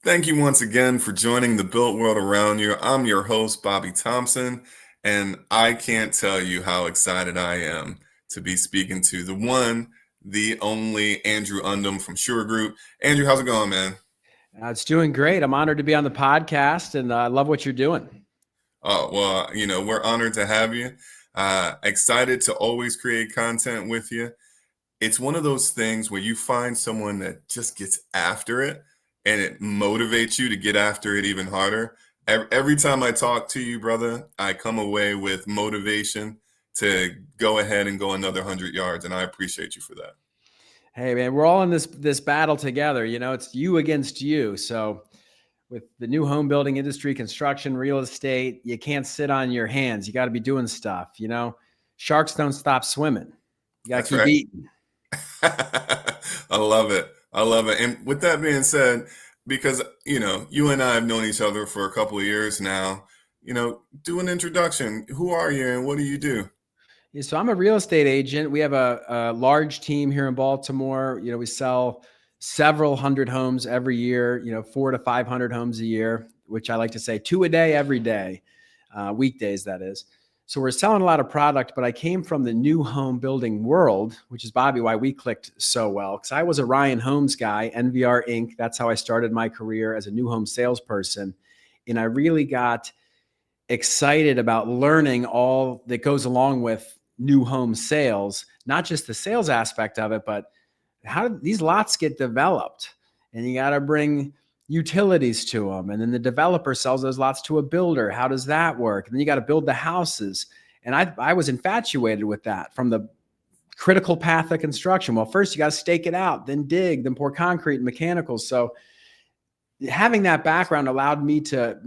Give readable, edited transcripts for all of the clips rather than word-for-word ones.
Thank you once again for joining the Built World Around You. I'm your host, Bobby Thompson, and I can't tell you how excited I am to be speaking to the one, the only Andrew Undem from Sure Group. Andrew, how's it going, man? It's doing great. I'm honored to be on the podcast, and I love what you're doing. Oh, well, we're honored to have you. Excited to always create content with you. It's one of those things where you find someone that just gets after it and it motivates you to get after it even harder. Every time I talk to you, brother, I come away with motivation to go ahead and go another 100 yards. And I appreciate you for that. Hey, man, we're all in this battle together. You know, it's you against you. So, with the new home building industry, construction, real estate, you can't sit on your hands. You got to be doing stuff. You know, sharks don't stop swimming. You got to That's keep right. eating. I love it. I love it. And with that being said, because, you and I have known each other for a couple of years now, do an introduction. Who are you and what do you do? Yeah, so I'm a real estate agent. We have a large team here in Baltimore. You know, we sell several hundred homes every year. You know, 400 to 500 homes a year, which I like to say 2 a day, every day, weekdays that is. So we're selling a lot of product. But I came from the new home building world, which is Bobby why we clicked so well, because I was a Ryan Homes guy, NVR Inc. That's how I started my career as a new home salesperson, and I really got excited about learning all that goes along with new home sales, not just the sales aspect of it, but how do these lots get developed? And you got to bring utilities to them. And then the developer sells those lots to a builder. How does that work? And then you got to build the houses. And I was infatuated with that from the critical path of construction. Well, first you got to stake it out, then dig, then pour concrete and mechanicals. So having that background allowed me to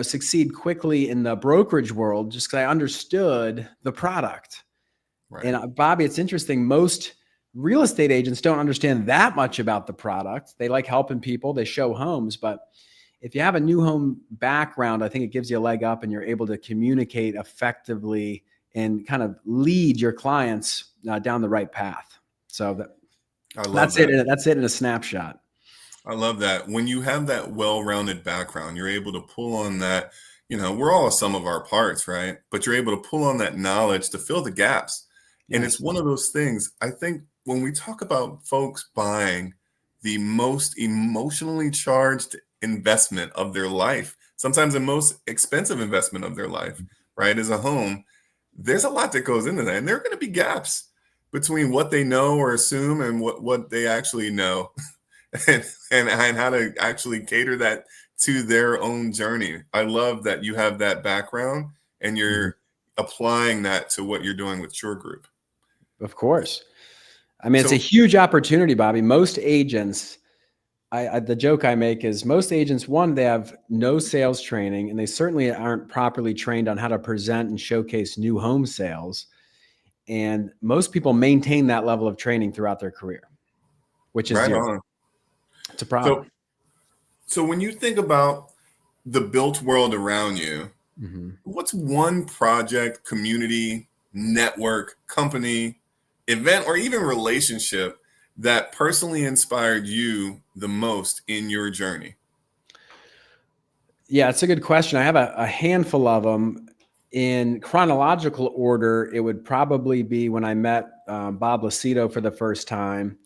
succeed quickly in the brokerage world just because I understood the product. Right. And Bobby, it's interesting. Most real estate agents don't understand that much about the product. They like helping people, they show homes. But if you have a new home background, I think it gives you a leg up and you're able to communicate effectively and kind of lead your clients down the right path. So I love that's it. that. That's it in a snapshot. I love that. When you have that well-rounded background, you're able to pull on that, we're all a sum of our parts, right? But you're able to pull on that knowledge to fill the gaps. And it's Yes. one of those things, I think when we talk about folks buying the most emotionally charged investment of their life, sometimes the most expensive investment of their life, right, is a home, there's a lot that goes into that. And there are going to be gaps between what they know or assume and what they actually know. And how to actually cater that to their own journey. I love that you have that background and Mhm. you're applying that to what you're doing with Sure Group. Of course. I mean, it's a So, huge opportunity, Bobby. Most agents, the joke I make is most agents, one, they have no sales training, and they certainly aren't properly trained on how to present and showcase new home sales. And most people maintain that level of training throughout their career, which is right zero. on. It's a So, problem. so when you think about the built world around you, Mhm. what's one project, community, network, company, event, or even relationship that personally inspired you the most in your journey? Yeah, it's a good question. I have a handful of them. In chronological order, it would probably be when I met Bob Lucido for the first time.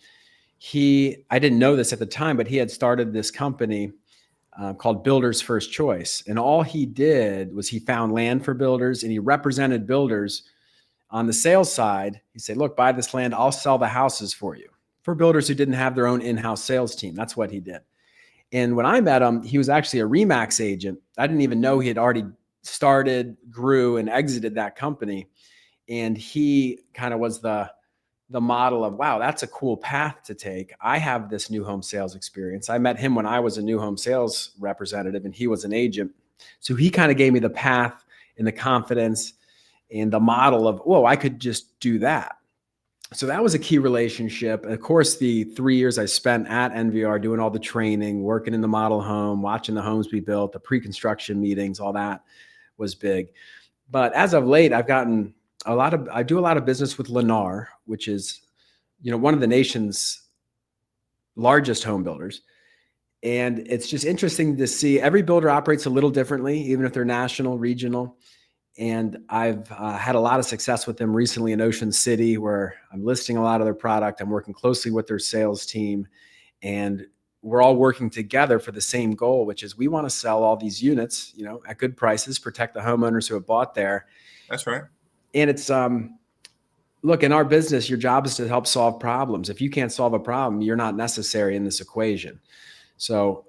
I didn't know this at the time, but he had started this company called Builders First Choice. And all he did was he found land for builders and he represented builders on the sales side. He said, look, buy this land, I'll sell the houses for you, for builders who didn't have their own in-house sales team. That's what he did. And when I met him, he was actually a Remax agent. I didn't even know he had already started, grew, and exited that company. And he kind of was the model of, wow, that's a cool path to take. I have this new home sales experience. I met him when I was a new home sales representative and he was an agent. So he kind of gave me the path and the confidence and the model of, whoa, I could just do that. So that was a key relationship. And of course, the 3 years I spent at NVR doing all the training, working in the model home, watching the homes be built, the pre-construction meetings, all that was big. But as of late, I do a lot of business with Lennar, which is, one of the nation's largest home builders. And it's just interesting to see every builder operates a little differently, even if they're national, regional. And I've had a lot of success with them recently in Ocean City, where I'm listing a lot of their product. I'm working closely with their sales team, and we're all working together for the same goal, which is we want to sell all these units, at good prices, protect the homeowners who have bought there. That's right. And it's, look, in our business, your job is to help solve problems. If you can't solve a problem, you're not necessary in this equation. So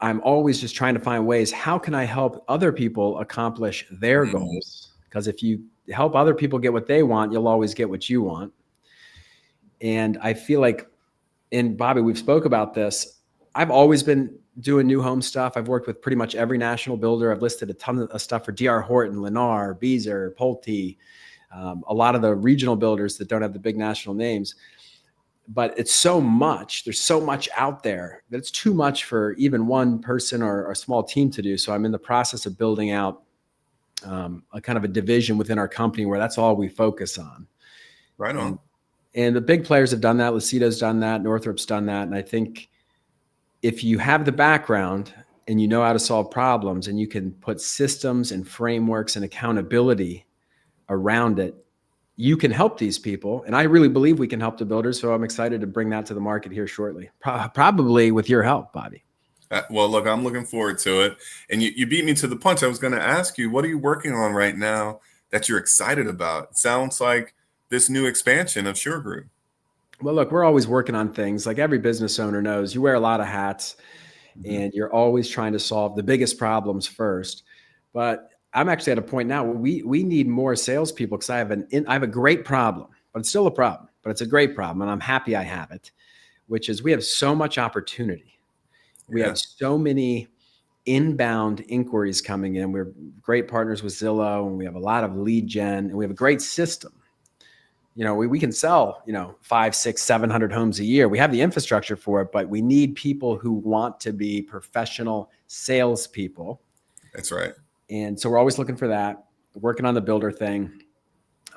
I'm always just trying to find ways, how can I help other people accomplish their goals? Because if you help other people get what they want, you'll always get what you want. And I feel like, and Bobby, we've spoke about this, I've always been doing new home stuff. I've worked with pretty much every national builder. I've listed a ton of stuff for D.R. Horton, Lennar, Beazer, Pulte, a lot of the regional builders that don't have the big national names. But it's so much, there's so much out there that it's too much for even one person or a small team to do. So I'm in the process of building out a kind of a division within our company where that's all we focus on. Right on. And the big players have done that. Lucido's done that. Northrop's done that. And I think if you have the background and you know how to solve problems and you can put systems and frameworks and accountability around it, you can help these people. And I really believe we can help the builders. So I'm excited to bring that to the market here shortly, probably with your help, Bobby. Well, look, I'm looking forward to it. And you beat me to the punch. I was going to ask you, what are you working on right now that you're excited about? It sounds like this new expansion of Sure Group. Well, look, we're always working on things. Like every business owner knows, you wear a lot of hats and you're always trying to solve the biggest problems first. But I'm actually at a point now where we need more salespeople, because I have a great problem, but it's still a problem, but it's a great problem. And I'm happy I have it, which is we have so much opportunity. We have so many inbound inquiries coming in. We're great partners with Zillow, and we have a lot of lead gen, and we have a great system. We can sell, 500, 600, 700 homes a year. We have the infrastructure for it, but we need people who want to be professional salespeople. That's right. And so we're always looking for that, working on the builder thing.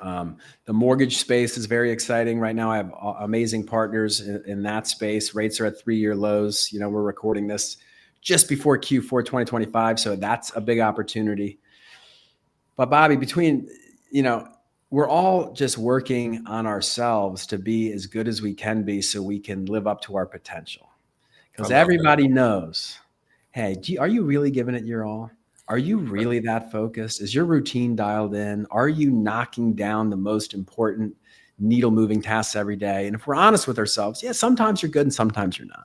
The mortgage space is very exciting right now. I have amazing partners in that space. Rates are at 3-year lows. We're recording this just before Q4 2025. So that's a big opportunity. But Bobby, we're all just working on ourselves to be as good as we can be so we can live up to our potential. Because everybody knows, hey, are you really giving it your all? Are you really that focused? Is your routine dialed in? Are you knocking down the most important needle moving tasks every day? And if we're honest with ourselves, yeah, sometimes you're good and sometimes you're not.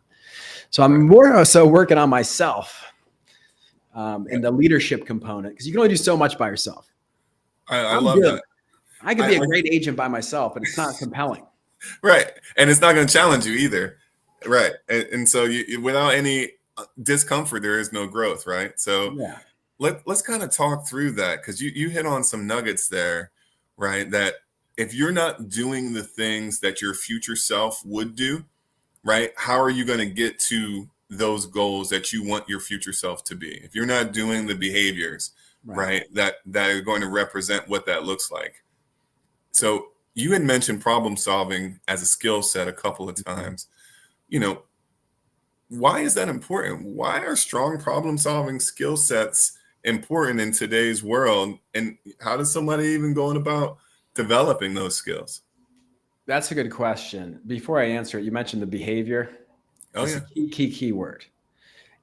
So I'm more so working on myself in the leadership component, because you can only do so much by yourself. I love that. I could be a great agent by myself, but it's not compelling. Right. And it's not going to challenge you either. Right. And so without any discomfort, there is no growth. Right. So let's kind of talk through that, because you hit on some nuggets there, right? That if you're not doing the things that your future self would do, right, how are you going to get to those goals that you want your future self to be? If you're not doing the behaviors, right, that are going to represent what that looks like. So you had mentioned problem solving as a skill set a couple of times. Why is that important? Why are strong problem solving skill sets important in today's world? And how does somebody even go about developing those skills? That's a good question. Before I answer it, you mentioned the behavior. It's a key word.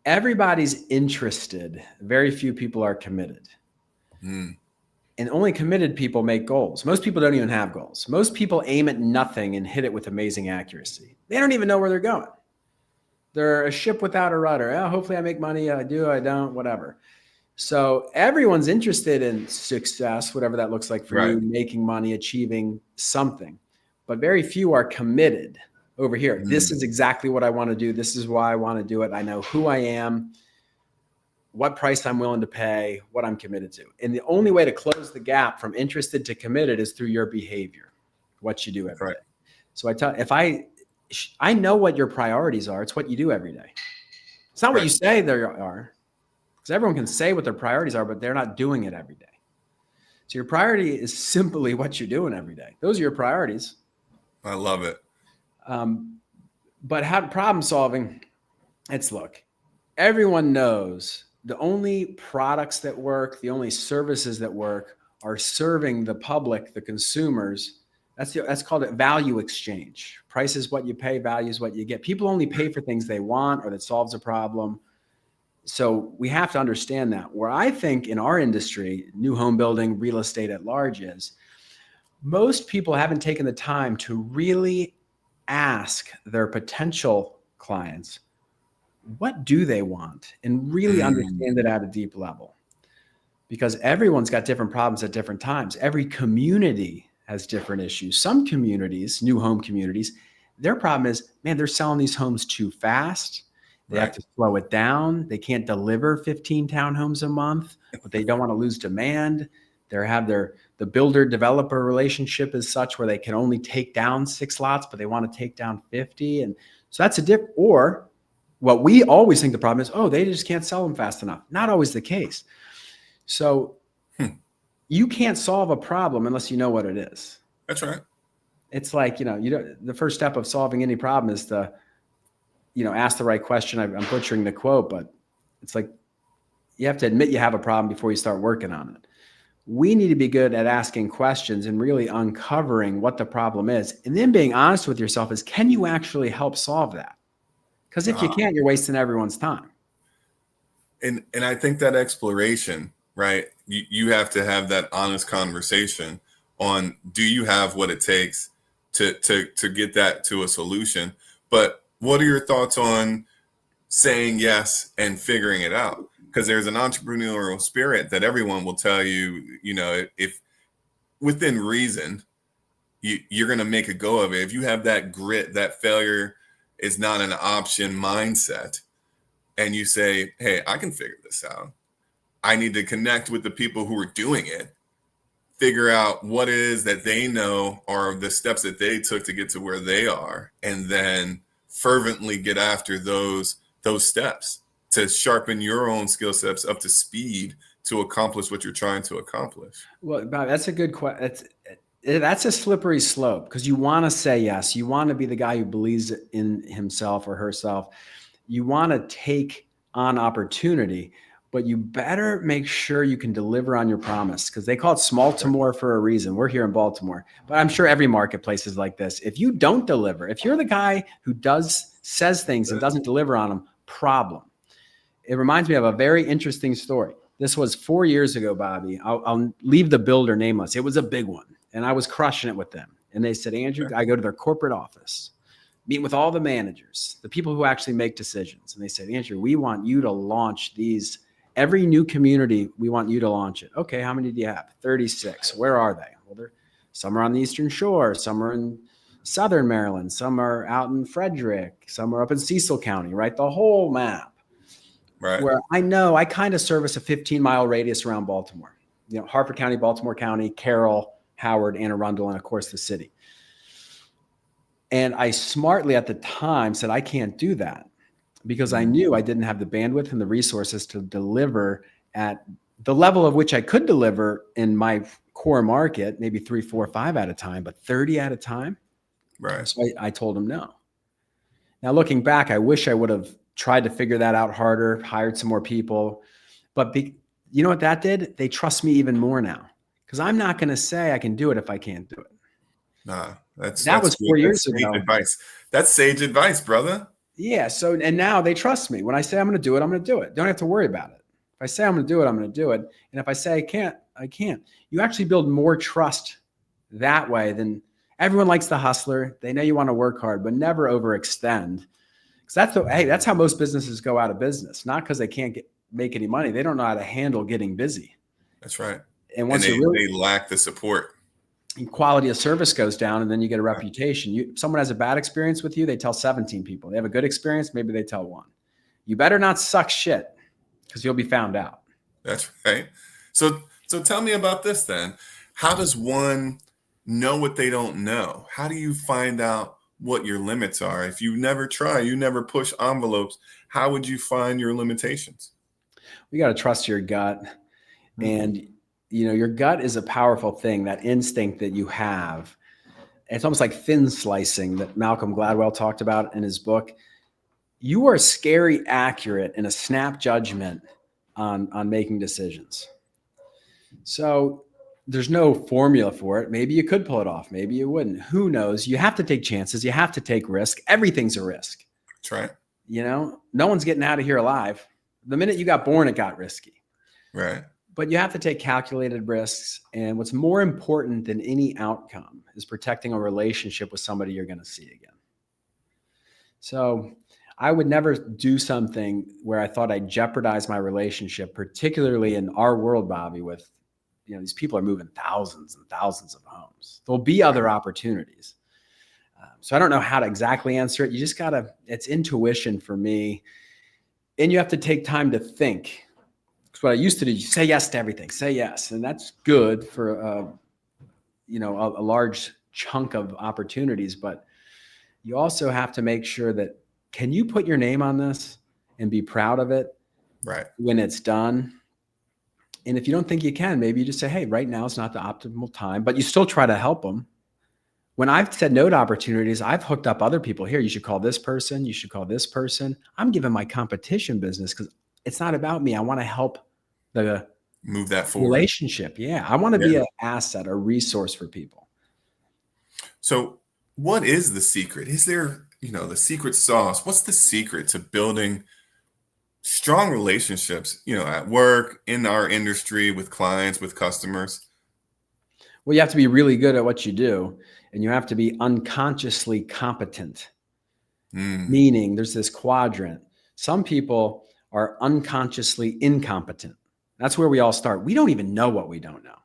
Everybody's interested. Very few people are committed. And only committed people make goals. Most people don't even have goals. Most people aim at nothing and hit it with amazing accuracy. They don't even know where they're going. They're a ship without a rudder. Oh, hopefully I make money. I do, I don't, whatever. So everyone's interested in success, whatever that looks like for you, making money, achieving something. But very few are committed over here. This is exactly what I want to do. This is why I want to do it. I know who I am, what price I'm willing to pay, what I'm committed to. And the only way to close the gap from interested to committed is through your behavior, what you do every day. So I know what your priorities are. It's what you do every day. It's not what you say there are, because everyone can say what their priorities are, but they're not doing it every day. So your priority is simply what you're doing every day. Those are your priorities. I love it. But how problem solving, look, everyone knows the only products that work, the only services that work are serving the public, the consumers. That's called a value exchange. Price is what you pay, value is what you get. People only pay for things they want or that solves a problem. So we have to understand that. Where I think in our industry, new home building, real estate at large, is most people haven't taken the time to really ask their potential clients, what do they want, and really understand it at a deep level. Because everyone's got different problems at different times. Every community has different issues. Some communities, new home communities, their problem is, man, they're selling these homes too fast. They have to slow it down. They can't deliver 15 townhomes a month, but they don't want to lose demand. The builder developer relationship is such where they can only take down 6 lots, but they want to take down 50. And so that's or what we always think the problem is, oh, they just can't sell them fast enough. Not always the case. So you can't solve a problem unless you know what it is. That's right. It's like, the first step of solving any problem is to, ask the right question. I'm butchering the quote, but it's like, you have to admit you have a problem before you start working on it. We need to be good at asking questions and really uncovering what the problem is. And then being honest with yourself is, can you actually help solve that? Because if you can't, you're wasting everyone's time. And I think that exploration, right? You have to have that honest conversation on, do you have what it takes to get that to a solution? But what are your thoughts on saying yes and figuring it out? Because there's an entrepreneurial spirit that everyone will tell you, if within reason, you're going to make a go of it. If you have that grit, that failure is not an option mindset, and you say, hey, I can figure this out. I need to connect with the people who are doing it, figure out what it is that they know are the steps that they took to get to where they are, and then fervently get after those steps to sharpen your own skill sets up to speed to accomplish what you're trying to accomplish. Well, Bob, that's a good question. That's a slippery slope, because you want to say yes. You want to be the guy who believes in himself or herself. You want to take on opportunity, but you better make sure you can deliver on your promise, because they call it small to more for a reason. We're here in Baltimore, but I'm sure every marketplace is like this. If you don't deliver, if you're the guy who says things and doesn't deliver on them, problem. It reminds me of a very interesting story. This was 4 years ago, Bobby. I'll leave the builder nameless. It was a big one, and I was crushing it with them. And they said, Andrew, I go to their corporate office, meet with all the managers, the people who actually make decisions. And they said, Andrew, we want you to launch these. Every new community, we want you to launch it. Okay, how many do you have? 36. Where are they? Well, some are on the Eastern Shore, some are in Southern Maryland, some are out in Frederick, some are up in Cecil County, right? The whole map. Right. Where I kind of service a 15-mile radius around Baltimore. Harford County, Baltimore County, Carroll, Howard, Anne Arundel, and of course the city. And I smartly at the time said, I can't do that, because I knew I didn't have the bandwidth and the resources to deliver at the level of which I could deliver in my core market, maybe 3, 4, 5 at a time, but 30 at a time. Right. So I told him no. Now, looking back, I wish I would have tried to figure that out harder, hired some more people. But you know what that did? They trust me even more now, because I'm not going to say I can do it if I can't do it. Nah, that was 4 years ago. Advice. That's sage advice, brother. Yeah. So, and now they trust me. When I say I'm going to do it, I'm going to do it. Don't have to worry about it. If I say I'm going to do it, I'm going to do it. And if I say I can't, I can't. You actually build more trust that way than everyone likes the hustler. They know you want to work hard, but never overextend. Because that's how most businesses go out of business. Not because they can't make any money. They don't know how to handle getting busy. That's right. And once they lack the support. Quality of service goes down, and then you get a reputation. Someone has a bad experience with you, they tell 17 people. They have a good experience, maybe they tell 1. You better not suck shit, because you'll be found out. That's right. So tell me about this then. How does one know what they don't know? How do you find out what your limits are? If you never try, you never push envelopes, how would you find your limitations? We got to trust your gut. Mm-hmm. And your gut is a powerful thing, that instinct that you have. It's almost like thin slicing that Malcolm Gladwell talked about in his book. you are scary accurate in a snap judgment on making decisions. So there's no formula for it. Maybe you could pull it off. Maybe you wouldn't. Who knows? You have to take chances. You have to take risk. Everything's a risk. That's right. You know, no one's getting out of here alive. The minute you got born, it got risky. Right. But you have to take calculated risks. And what's more important than any outcome is protecting a relationship with somebody you're going to see again. So I would never do something where I thought I'd jeopardize my relationship, particularly in our world, Bobby, with, you know, these people are moving thousands and thousands of homes. There'll be other opportunities. So I don't know how to exactly answer it. You just gotta, it's intuition for me. And you have to take time to think. Because what I used to do, you say yes to everything, say yes. And that's good for, you know, a large chunk of opportunities. But you also have to make sure that, can you put your name on this and be proud of it Right. when it's done? And if you don't think you can, maybe you just say, hey, right now is not the optimal time, but you still try to help them. When I've said no to opportunities, I've hooked up other people. Here, you should call this person. You should call this person. I'm giving my competition business because it's not about me. I want to help the Move that forward. Relationship. Yeah. I want to be an asset, a resource for people. So what is the secret? Is there, you know, the secret sauce? What's the secret to building strong relationships, you know, at work, in our industry, with clients, with customers? Well, you have to be really good at what you do, and you have to be unconsciously competent. Meaning there's this quadrant. Some people are unconsciously incompetent. That's where we all start. We don't even know what we don't know.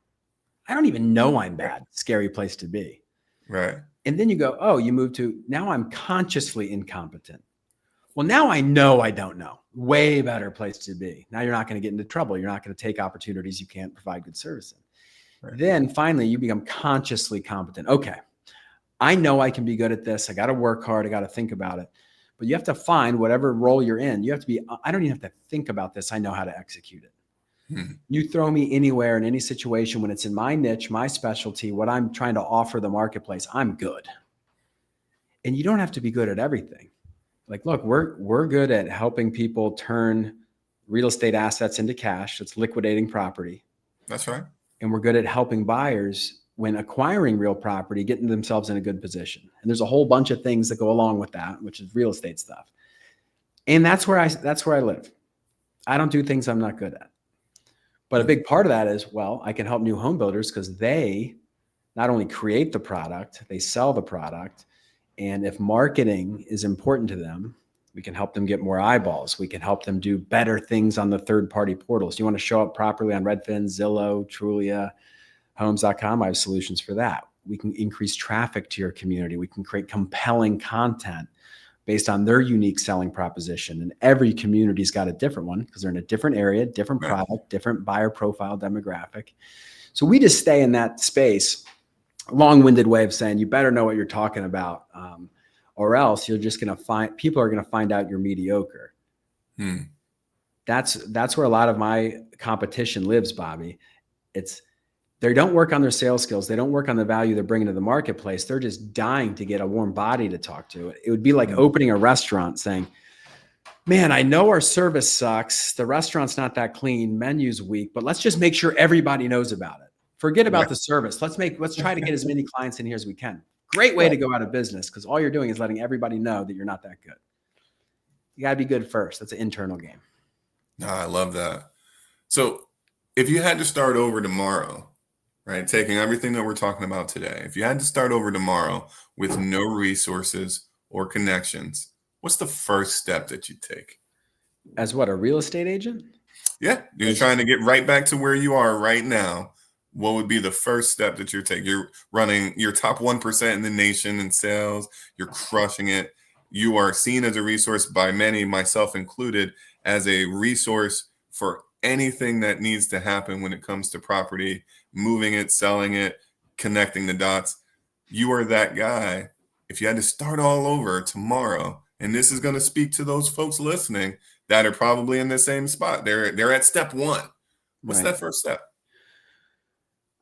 I don't even know I'm bad. Scary place to be. Right. And then you go, oh, you move to, now I'm consciously incompetent. Well, now I know I don't know. Way better place to be. Now you're not going to get into trouble. You're not going to take opportunities you can't provide good service in. Right. Then finally you become consciously competent. Okay, I know I can be good at this. I got to work hard. I got to think about it. But you have to find whatever role you're in. You have to be, I don't even have to think about this. I know how to execute it. You throw me anywhere in any situation when it's in my niche, my specialty, what I'm trying to offer the marketplace, I'm good. And you don't have to be good at everything. Like, look, we're good at helping people turn real estate assets into cash. It's liquidating property. That's right. And we're good at helping buyers when acquiring real property, getting themselves in a good position. And there's a whole bunch of things that go along with that, which is real estate stuff. And that's where I live. I don't do things I'm not good at. But a big part of that is, well, I can help new home builders because they not only create the product, they sell the product. And if marketing is important to them, we can help them get more eyeballs. We can help them do better things on the third-party portals. You want to show up properly on Redfin, Zillow, Trulia, Homes.com. I have solutions for that. We can increase traffic to your community. We can create compelling content based on their unique selling proposition. And every community's got a different one because they're in a different area, different product, different buyer profile demographic. So we just stay in that space. A long-winded way of saying you better know what you're talking about, or else you're just going to find people are going to find out you're mediocre. That's where a lot of my competition lives, Bobby. They don't work on their sales skills. They don't work on the value they're bringing to the marketplace. They're just dying to get a warm body to talk to. It would be like opening a restaurant saying, man, I know our service sucks. The restaurant's not that clean. Menu's weak, but let's just make sure everybody knows about it. Forget about the service. Let's try to get as many clients in here as we can. Great way to go out of business because all you're doing is letting everybody know that you're not that good. You got to be good first. That's an internal game. No, I love that. So if you had to start over tomorrow, right, taking everything that we're talking about today, if you had to start over tomorrow with no resources or connections, what's the first step that you take? As what, a real estate agent? Yeah, you're trying to get right back to where you are right now. What would be the first step that you're taking? You're running your top 1% in the nation in sales. You're crushing it. You are seen as a resource by many, myself included, as a resource for anything that needs to happen when it comes to property, moving it, selling it, connecting the dots. You are that guy. If you had to start all over tomorrow, and this is going to speak to those folks listening that are probably in the same spot. They're at step one. What's that first step?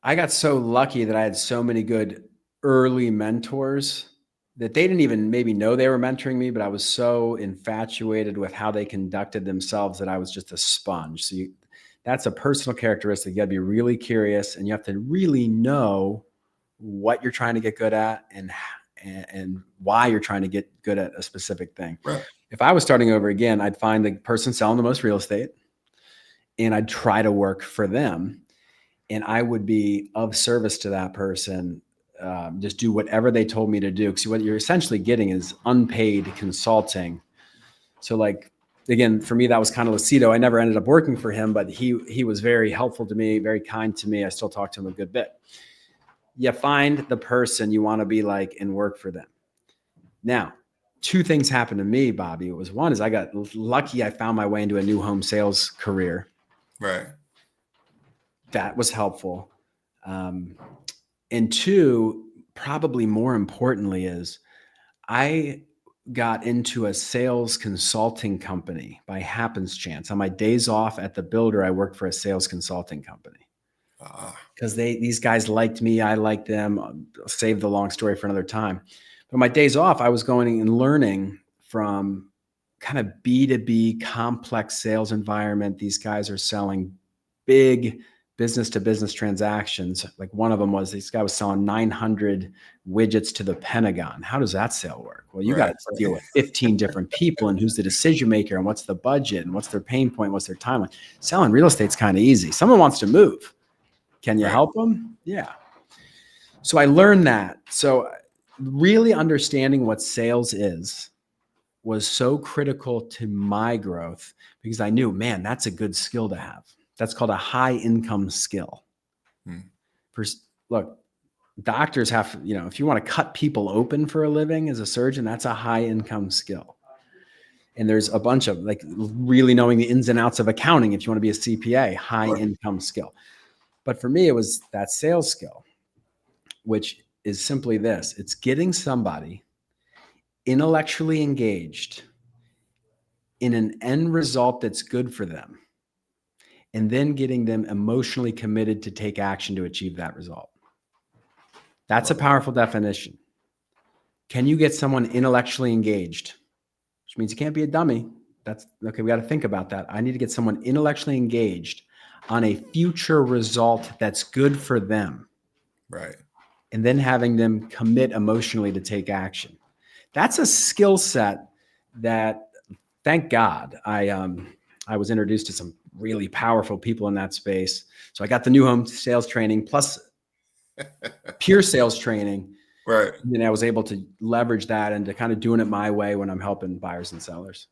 I got so lucky that I had so many good early mentors that they didn't even maybe know they were mentoring me, but I was so infatuated with how they conducted themselves that I was just a sponge. So that's a personal characteristic. You got to be really curious, and you have to really know what you're trying to get good at and why you're trying to get good at a specific thing. Right. If I was starting over again, I'd find the person selling the most real estate and I'd try to work for them, and I would be of service to that person. Just do whatever they told me to do. Because what you're essentially getting is unpaid consulting. So like, again, for me, that was kind of Lucido. I never ended up working for him, but he was very helpful to me, very kind to me. I still talk to him a good bit. You find the person you want to be like and work for them. Now, two things happened to me, Bobby. One is I got lucky. I found my way into a new home sales career. Right. That was helpful. And two, probably more importantly, is I got into a sales consulting company by happenstance. On my days off at the builder, I worked for a sales consulting company because these guys liked me. I liked them. I'll save the long story for another time. But my days off, I was going and learning from kind of B2B complex sales environment. These guys are selling big business to business transactions. Like one of them was this guy was selling 900 widgets to the Pentagon. How does that sale work? Well, you got to deal with 15 different people and who's the decision maker and what's the budget and what's their pain point, what's their timeline. Selling real estate's kind of easy. Someone wants to move. Can you help them? Yeah. So I learned that. So really understanding what sales is was so critical to my growth because I knew, man, that's a good skill to have. That's called a high income skill. Look, doctors have, if you want to cut people open for a living as a surgeon, that's a high income skill. And there's a bunch of like really knowing the ins and outs of accounting. If you want to be a CPA, high income skill. But for me, it was that sales skill, which is simply this. It's getting somebody intellectually engaged in an end result that's good for them, and then getting them emotionally committed to take action to achieve that result. That's a powerful definition. Can you get someone intellectually engaged? Which means you can't be a dummy. That's okay. We got to think about that. I need to get someone intellectually engaged on a future result that's good for them. Right. And then having them commit emotionally to take action. That's a skill set that, thank God, I was introduced to some really powerful people in that space. So I got the new home sales training plus pure sales training. Right. And then I was able to leverage that into kind of doing it my way when I'm helping buyers and sellers.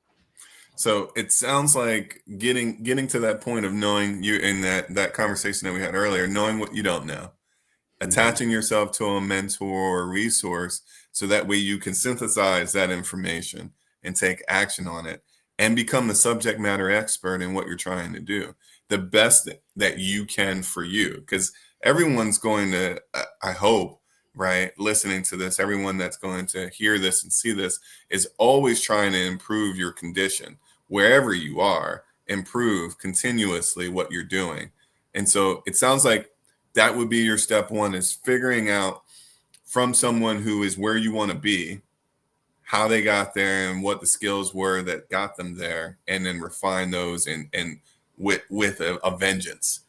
So it sounds like getting to that point of knowing you in that conversation that we had earlier, knowing what you don't know, attaching yourself to a mentor or resource so that way you can synthesize that information and take action on it and become the subject matter expert in what you're trying to do, the best that you can for you. Because everyone's going to, I hope, right, listening to this, everyone that's going to hear this and see this is always trying to improve your condition. Wherever you are, improve continuously what you're doing. And so it sounds like that would be your step one, is figuring out from someone who is where you want to be, how they got there and what the skills were that got them there, and then refine those and with a vengeance.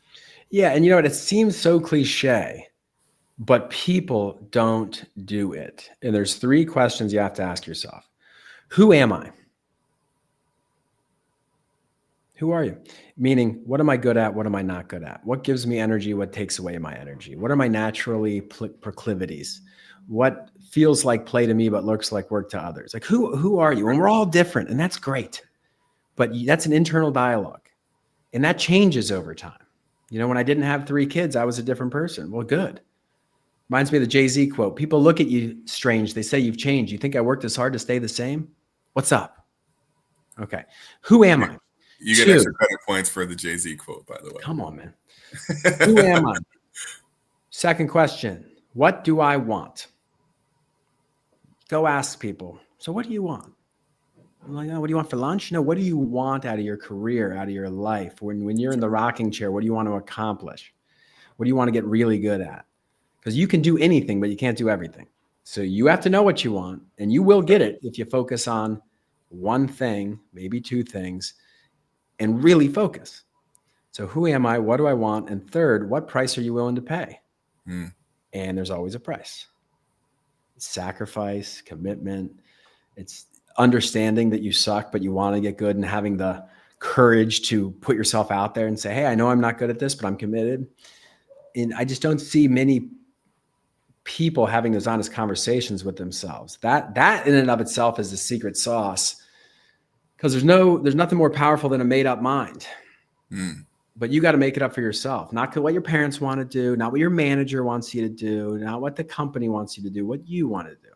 Yeah. And you know what? It seems so cliche, but people don't do it. And there's three questions you have to ask yourself. Who am I? Who are you? Meaning, what am I good at? What am I not good at? What gives me energy? What takes away my energy? What are my naturally proclivities? What feels like play to me but looks like work to others? Like who are you? And we're all different, and that's great. But that's an internal dialogue, and that changes over time. When I didn't have 3 kids, I was a different person. Well, good. Reminds me of the Jay-Z quote. People look at you strange. They say you've changed. You think I worked this hard to stay the same? What's up? Okay. Who am I? You get extra credit points for the Jay-Z quote, by the way. Come on, man. Who am I? Second question. What do I want? Go ask people. So what do you want? I'm like, oh, what do you want for lunch? No, what do you want out of your career, out of your life? When you're in the rocking chair, what do you want to accomplish? What do you want to get really good at? Because you can do anything, but you can't do everything. So you have to know what you want, and you will get it if you focus on one thing, maybe two things, and really focus. So who am I? What do I want? And third, what price are you willing to pay? Mm. And there's always a price. Sacrifice, commitment. It's understanding that you suck, but you want to get good, and having the courage to put yourself out there and say, hey, I know I'm not good at this, but I'm committed. And I just don't see many people having those honest conversations with themselves. That in and of itself is the secret sauce, because there's nothing more powerful than a made up mind. Mm. But you got to make it up for yourself, not what your parents want to do, not what your manager wants you to do, not what the company wants you to do, what you want to do.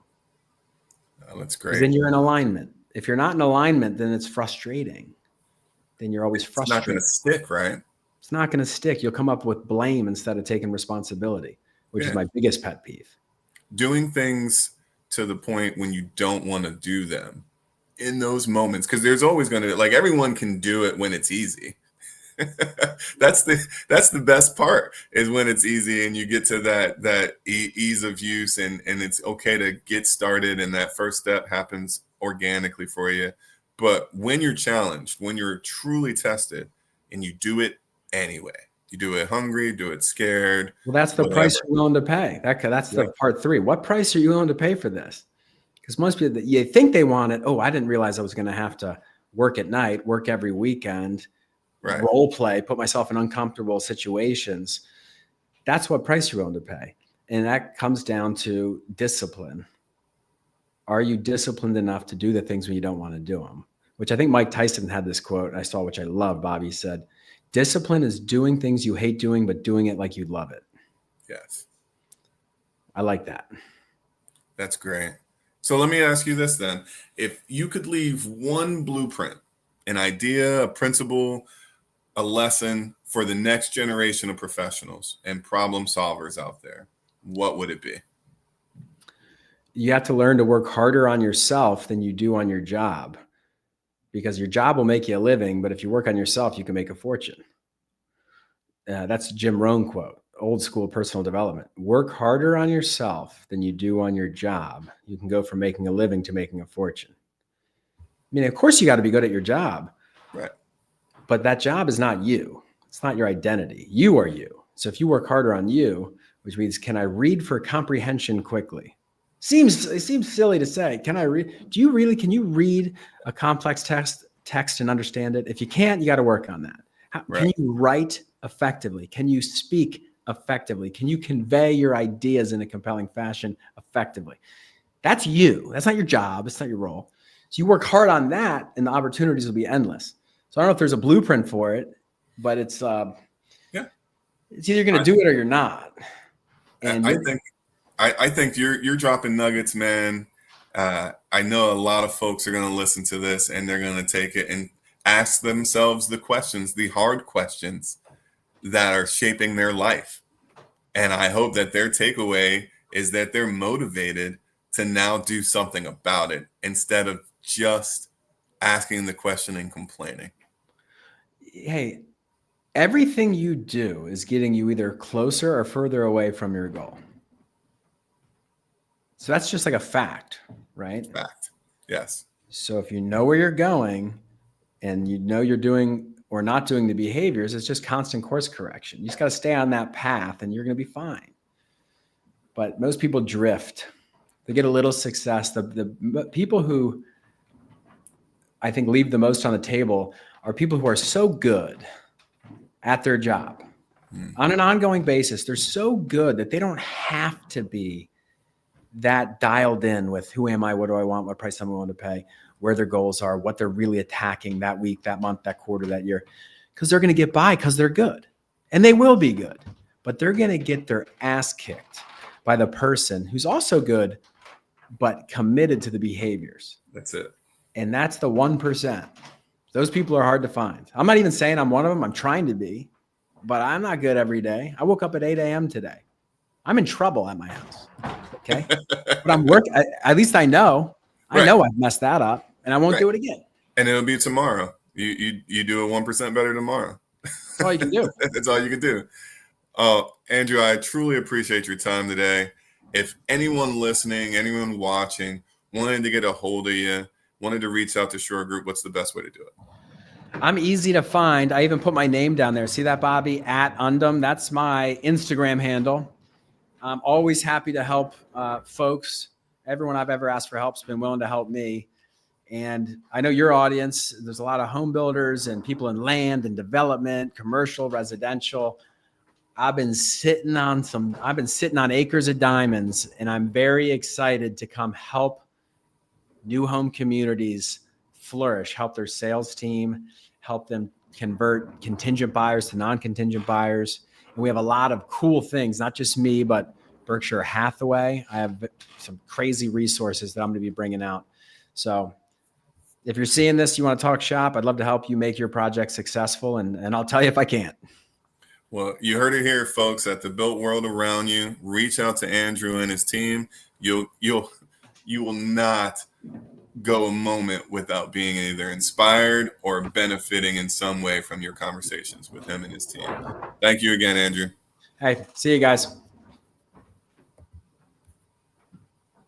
Oh, that's Because great. then you're in alignment. If you're not in alignment, then it's frustrating. Then you're always frustrated. It's not going to stick, right? It's not going to stick. You'll come up with blame instead of taking responsibility, which is my biggest pet peeve. Doing things to the point when you don't want to do them in those moments, because there's always going to, like, everyone can do it when it's easy. That's the best part, is when it's easy and you get to that ease of use, and it's okay to get started, and that first step happens organically for you. But when you're challenged, when you're truly tested, and you do it anyway, you do it hungry, do it scared. Well, that's the price you're willing to pay. That's the part 3. What price are you willing to pay for this? Because most people, you think they want it. Oh, I didn't realize I was going to have to work at night, work every weekend, role play, put myself in uncomfortable situations. That's what price you're willing to pay. And that comes down to discipline. Are you disciplined enough to do the things when you don't want to do them? Which I think Mike Tyson had this quote I saw, which I love. Bobby said, discipline is doing things you hate doing, but doing it like you love it. Yes. I like that. That's great. So let me ask you this then. If you could leave one blueprint, an idea, a principle, a lesson for the next generation of professionals and problem solvers out there, what would it be? You have to learn to work harder on yourself than you do on your job, because your job will make you a living, but if you work on yourself, you can make a fortune. That's a Jim Rohn quote, old school personal development. Work harder on yourself than you do on your job. You can go from making a living to making a fortune. I mean, of course you got to be good at your job, right? But that job is not you. It's not your identity. You are you. So if you work harder on you, which means, can I read for comprehension quickly? It seems silly to say, can I read? Can you read a complex text and understand it? If you can't, you got to work on that. Can you write effectively? Can you speak effectively? Can you convey your ideas in a compelling fashion effectively? That's you. That's not your job. It's not your role. So you work hard on that, and the opportunities will be endless. So I don't know if there's a blueprint for it, but it's either you're going to do it or you're not. And I think you're dropping nuggets, man. I know a lot of folks are going to listen to this, and they're going to take it and ask themselves the questions, the hard questions that are shaping their life. And I hope that their takeaway is that they're motivated to now do something about it, instead of just asking the question and complaining. Hey, everything you do is getting you either closer or further away from your goal. So that's just like a fact, right? Fact. Yes. So if you know where you're going and you know you're doing or not doing the behaviors, it's just constant course correction. You just got to stay on that path and you're going to be fine. But most people drift. They get a little success. The people who I think leave the most on the table are people who are so good at their job on an ongoing basis. They're so good that they don't have to be that dialed in with who am I, what do I want, what price I'm willing to pay, where their goals are, what they're really attacking that week, that month, that quarter, that year, because they're going to get by because they're good, and they will be good, but they're going to get their ass kicked by the person who's also good, but committed to the behaviors. That's it. And that's the 1%. Those people are hard to find. I'm not even saying I'm one of them. I'm trying to be, but I'm not good every day. I woke up at 8 a.m. today. I'm in trouble at my house. Okay. But I'm working. At least I know. I know I've messed that up, and I won't do it again. And it'll be tomorrow. You do it 1% better tomorrow. That's all you can do. That's all you can do. Andrew, I truly appreciate your time today. If anyone listening, anyone watching wanted to get a hold of you, wanted to reach out to Shore Group, what's the best way to do it? I'm easy to find. I even put my name down there. See that, Bobby? @Undem. That's my Instagram handle. I'm always happy to help folks. Everyone I've ever asked for help has been willing to help me. And I know your audience, there's a lot of home builders and people in land and development, commercial, residential. I've been sitting on acres of diamonds, and I'm very excited to come help new home communities flourish, help their sales team, help them convert contingent buyers to non-contingent buyers. And we have a lot of cool things, not just me, but Berkshire Hathaway. I have some crazy resources that I'm going to be bringing out. So if you're seeing this, you want to talk shop, I'd love to help you make your project successful. And I'll tell you if I can't. Well, you heard it here, folks, at the built world around you. Reach out to Andrew and his team. You will not go a moment without being either inspired or benefiting in some way from your conversations with him and his team. Thank you again, Andrew. Hey, see you guys.